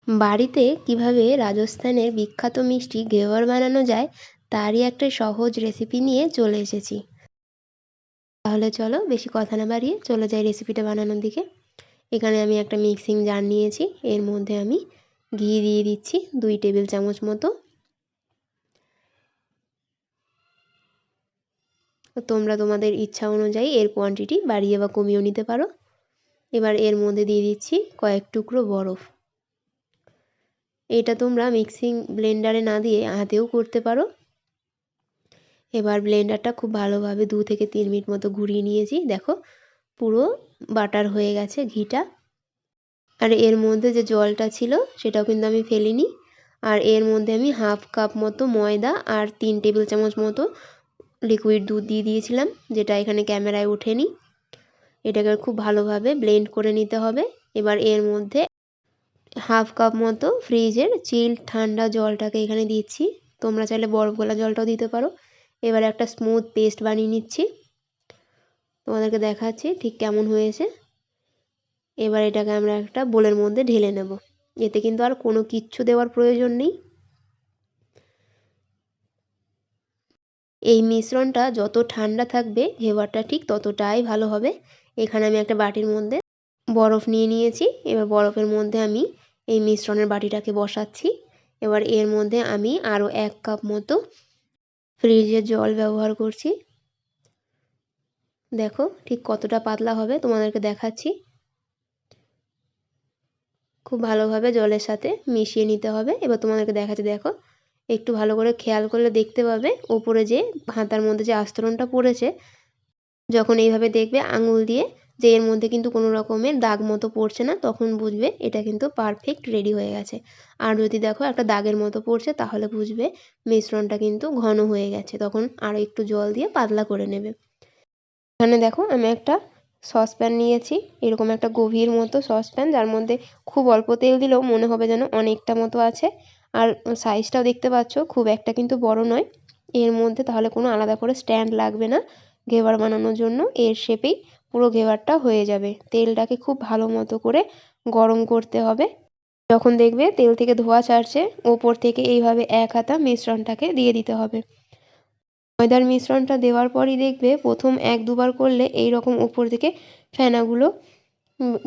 বাড়িতে কিভাবে রাজস্থানের বিখ্যাত মিষ্টি ঘেভার বানানো যায় তারই একটা সহজ রেসিপি নিয়ে চলে এসেছি। তাহলে চলো বেশি কথা না বাড়িয়ে চলে যাই রেসিপিটা বানানোর দিকে। এখানে আমি একটা মিক্সিং জার নিয়েছি, এর মধ্যে আমি ঘি দিয়ে দিচ্ছি 2 টেবিল চামচ মতো। তোমরা তোমাদের ইচ্ছা অনুযায়ী এর কোয়ান্টিটি বাড়িয়ে বা কমিয়েও নিতে পারো। এবার এর মধ্যে দিয়ে দিচ্ছি কয়েক টুকরো বরফ। এটা তোমরা মিক্সিং ব্লেন্ডারে না দিয়ে হাতেও করতে পারো। এবার ব্লেন্ডারটা খুব ভালোভাবে 2 থেকে 3 মিনিট মতো ঘুরিয়ে নিয়েছি। দেখো পুরো বাটার হয়ে গেছে ঘিটা। আর এর মধ্যে যে জলটা ছিল সেটাও কিন্তু আমি ফেলিনি। আর এর মধ্যে আমি হাফ কাপ মতো ময়দা আর 3 টেবিল চামচ মতো লিকুইড দুধ দিয়ে দিয়েছিলাম, যেটা এখানে ক্যামেরায় ওঠেনি। এটাকে খুব ভালোভাবে ব্লেন্ড করে নিতে হবে। এবার এর মধ্যে হাফ কাপ মতো ফ্রিজের চিল্ড ঠান্ডা জলটাকে এখানে দিচ্ছি। তোমরা চাইলে বরফ গলা জলটাও দিতে পারো। এবার একটা স্মুথ পেস্ট বানিয়ে নিচ্ছি, তোমাদেরকে দেখাচ্ছি ঠিক কেমন হয়েছে। এবার এটাকে আমরা একটা বোলের মধ্যে ঢেলে নেব। এতে কিন্তু আর কোনো কিচ্ছু দেওয়ার প্রয়োজন নেই। এই মিশ্রণটা যত ঠান্ডা থাকবে ঘেভারটা ঠিক ততটাই ভালো হবে। এখানে আমি একটা বাটির মধ্যে বরফ নিয়ে নিয়েছি। এবার বরফের মধ্যে আমি এই মিশ্রণের বাটিটাকে বসাচ্ছি। এবার এর মধ্যে আমি আরও 1 কাপ মতো ফ্রিজের জল ব্যবহার করছি। দেখো ঠিক কতটা পাতলা হবে তোমাদেরকে দেখাচ্ছি। খুব ভালোভাবে জলের সাথে মিশিয়ে নিতে হবে। এবার তোমাদেরকে দেখাচ্ছি, দেখো একটু ভালো করে খেয়াল করলে দেখতে পাবে ওপরে যে হাতার মধ্যে যে আস্তরণটা পড়েছে, যখন এইভাবে দেখবে আঙুল দিয়ে যে এর মধ্যে কিন্তু কোনো রকমের দাগ মতো পড়ছে না, তখন বুঝবে এটা কিন্তু পারফেক্ট রেডি হয়ে গেছে। আর যদি দেখো একটা দাগের মতো পড়ছে তাহলে বুঝবে মিশ্রণটা কিন্তু ঘন হয়ে গেছে, তখন আরও একটু জল দিয়ে পাতলা করে নেবে। এখানে দেখো আমি একটা সসপ্যান নিয়েছি, এরকম একটা গভীর মতো সসপ্যান, যার মধ্যে খুব অল্প তেল দিলেও মনে হবে যেন অনেকটা মতো আছে। আর সাইজটাও দেখতে পাচ্ছ খুব একটা কিন্তু বড় নয়। এর মধ্যে তাহলে কোনো আলাদা করে স্ট্যান্ড লাগবে না ঘেভার বানানোর জন্য, এর শেপেই পুরো ঘেভারটা হয়ে যাবে। তেলটাকে খুব ভালো মতো করে গরম করতে হবে। যখন দেখবে তেল থেকে ধোঁয়া ছাড়ছে, ওপর থেকে এইভাবে 1 হাতা মিশ্রণটাকে দিয়ে দিতে হবে। ময়দার মিশ্রণটা দেওয়ার পরই দেখবে প্রথম 1-2 বার করলে এই রকম উপর থেকে ফেনাগুলো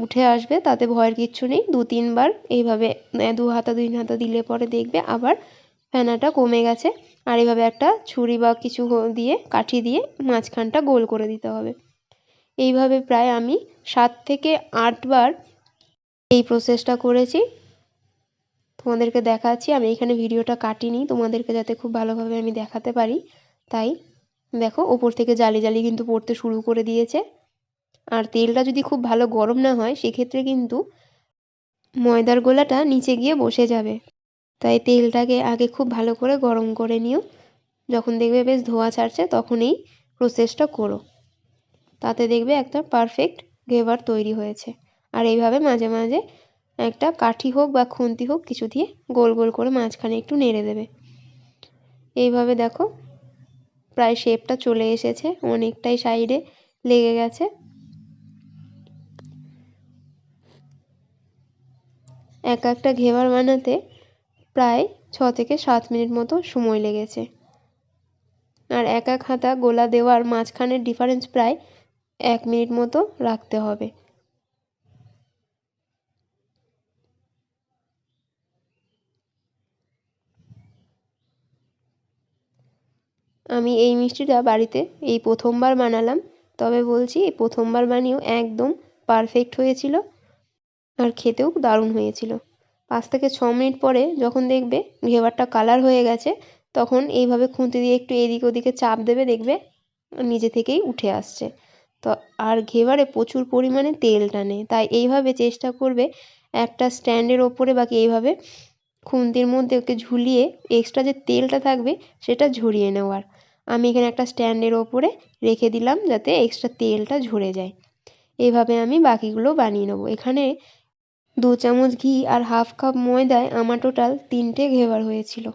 উঠে আসবে, তাতে ভয়ের কিচ্ছু নেই। 2-3 বার এইভাবে 2 হাতা 3 হাতা দিলে পরে দেখবে আবার ফেনাটা কমে গেছে। আর এইভাবে একটা ছুরি বা কিছু দিয়ে কাঠি দিয়ে মাঝখানটা গোল করে দিতে হবে। এইভাবে প্রায় আমি 7 থেকে 8 বার এই প্রসেসটা করেছি। তোমাদেরকে দেখাচ্ছি, আমি এখানে ভিডিওটা কাটিনি তোমাদেরকে যাতে খুব ভালোভাবে আমি দেখাতে পারি, তাই দেখো ওপর থেকে জালি জালি কিন্তু পড়তে শুরু করে দিয়েছে। আর তেলটা যদি খুব ভালো গরম না হয় সেক্ষেত্রে কিন্তু ময়দার গোলাটা নিচে গিয়ে বসে যাবে। তাই তেলটাকে আগে খুব ভালো করে গরম করে নিও। যখন দেখবে বেশ ধোঁয়া ছাড়ছে তখন এই প্রসেসটা করো, তাতে দেখবে একটা পারফেক্ট ঘেভার তৈরি হয়েছে। আর এইভাবে মাঝে মাঝে একটা কাঠি হোক বা খুন্তি হোক কিছু দিয়ে গোল গোল করে মাঝখানে একটু নেড়ে দেবে। এইভাবে দেখো প্রায় শেপটা চলে এসেছে, অনেকটাই সাইডে লেগে গেছে। এক একটা ঘেভার বানাতে প্রায় 6 থেকে 7 মিনিট মতো সময় লেগেছে। আর এক হাতা গোলা দেওয়ার মাঝখানের ডিফারেন্স প্রায় 1 মিনিট মতো রাখতে হবে। আমি এই মিষ্টিটা বাড়িতে এই প্রথমবার বানালাম, তবে বলছি এই প্রথমবার বানিয়েও একদম পারফেক্ট হয়েছিল আর খেতেও দারুণ হয়েছিল। 5 থেকে 6 মিনিট পরে যখন দেখবে ঘেভারটা কালার হয়ে গেছে, তখন এইভাবে খুন্তি দিয়ে একটু এদিক ওদিকে চাপ দেবে, দেখবে নিজে থেকেই উঠে আসছে। তো আর ঘেভারে প্রচুর পরিমাণে তেল টানে, তাই এইভাবে চেষ্টা করবে একটা স্ট্যান্ডের ওপরে বা এইভাবে খুন্তির মধ্যে ওকে ঝুলিয়ে এক্সট্রা যে তেলটা থাকবে সেটা ঝরিয়ে নেওয়ার। আমি এখানে একটা স্ট্যান্ডের ওপরে রেখে দিলাম যাতে এক্সট্রা তেলটা ঝরে যায়। এইভাবে আমি বাকিগুলো বানিয়ে নেবো। এখানে 2 চামচ ঘি আর হাফ কাপ ময়দায় আমার টোটাল 3টে ঘেভার হয়েছিল।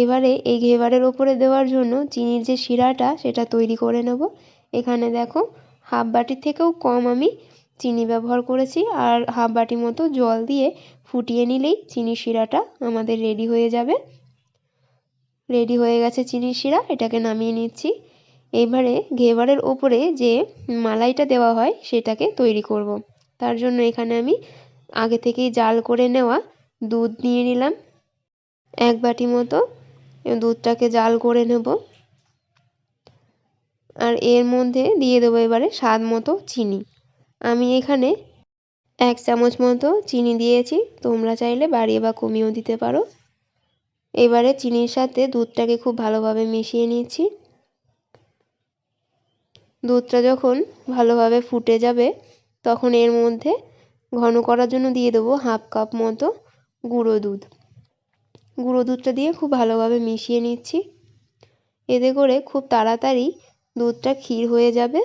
এবারে এই ঘেভারের ওপরে দেওয়ার জন্য চিনির যে শিরাটা সেটা তৈরি করে নেব। এখানে দেখো হাফ বাটির থেকেও কম আমি চিনি ব্যবহার করেছি আর হাফ বাটি মতো জল দিয়ে ফুটিয়ে নিলেই চিনির শিরাটা আমাদের রেডি হয়ে যাবে। রেডি হয়ে গেছে চিনির শিরা, এটাকে নামিয়ে নিচ্ছি। এবারে ঘেভারের ওপরে যে মালাইটা দেওয়া হয় সেটাকে তৈরি করব। তার জন্য এখানে আমি আগে থেকেই জাল করে নেওয়া দুধ নিয়ে নিলাম 1 বাটি মতো। দুধটাকে জাল করে নেব আর এর মধ্যে দিয়ে দেবো এবারে স্বাদ মতো চিনি। আমি এখানে 1 চামচ মতো চিনি দিয়েছি, তোমরা চাইলে বাড়িয়ে বা কমিয়েও দিতে পারো। এবারে চিনির সাথে দুধটাকে খুব ভালোভাবে মিশিয়ে নিচ্ছি। দুধটা যখন ভালোভাবে ফুটে যাবে তখন এর মধ্যে ঘন করার জন্য দিয়ে দেবো হাফ কাপ মতো গুঁড়ো দুধ। গুঁড়ো দুধটা দিয়ে খুব ভালোভাবে মিশিয়ে নিচ্ছি। এতে করে খুব তাড়াতাড়ি দুধটা ক্ষীর হয়ে যাবে।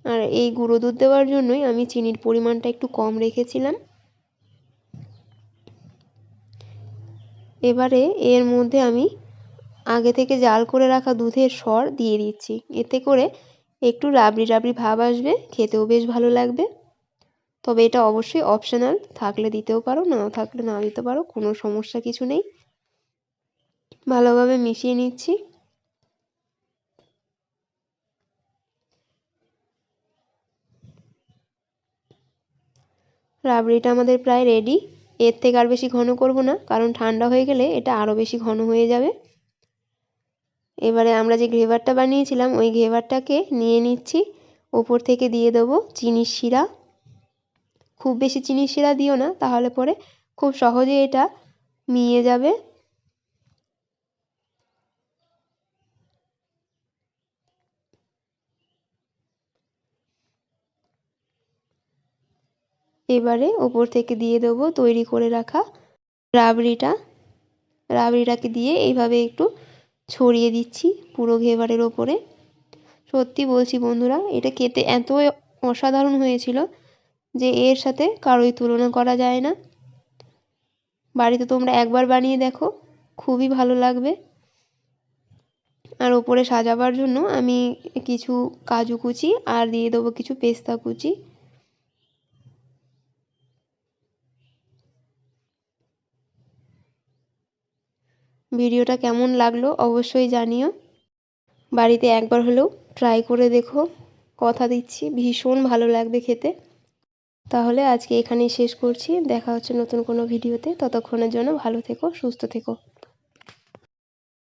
আর এই গুঁড়ো দুধ দেওয়ার জন্যই আমি চিনির পরিমাণটা একটু কম রেখেছিলাম। এবারে এর মধ্যে আমি আগে থেকে জাল করে রাখা দুধের সর দিয়ে দিচ্ছি। এতে করে একটু রাবড়ি রাবড়ি ভাব আসবে, খেতেও বেশ ভালো লাগবে। তবে এটা অবশ্যই অপশনাল, থাকলে দিতেও পারো, নাও থাকলে না দিতে পারো, কোনো সমস্যা কিছু নেই। ভালোভাবে মিশিয়ে নিচ্ছি। রাবড়িটা আমাদের প্রায় রেডি। এর থেকে আর বেশি ঘন করব না, কারণ ঠান্ডা হয়ে গেলে এটা আরও বেশি ঘন হয়ে যাবে। এবারে আমরা যে ঘেভারটা বানিয়েছিলাম ওই ঘেভারটাকে নিয়ে নিচ্ছি। ওপর থেকে দিয়ে দেবো চিনির শিরা। খুব বেশি চিনির শিরা দিও না, তাহলে পরে খুব সহজে এটা মিয়ে যাবে। এবারে ওপর থেকে দিয়ে দেবো তৈরি করে রাখা রাবড়িটা। রাবড়িটাকে দিয়ে এইভাবে একটু ছড়িয়ে দিচ্ছি পুরো ঘেভারের ওপরে। সত্যি বলছি বন্ধুরা, এটা খেতে এত অসাধারণ হয়েছিল যে এর সাথে কারোই তুলনা করা যায় না। বাড়িতে তোমরা একবার বানিয়ে দেখো, খুবই ভালো লাগবে। আর ওপরে সাজাবার জন্য আমি কিছু কাজু কুচি আর দিয়ে দেবো কিছু পেস্তা কুচি। ভিডিওটা কেমন লাগলো অবশ্যই জানিও। বাড়িতে একবার হলেও ট্রাই করে দেখো, কথা দিচ্ছি ভীষণ ভালো লাগবে খেতে। তাহলে আজকে এখানেই শেষ করছি, দেখা হচ্ছে নতুন কোনো ভিডিওতে। ততক্ষণের জন্য ভালো থেকো, সুস্থ থেকো।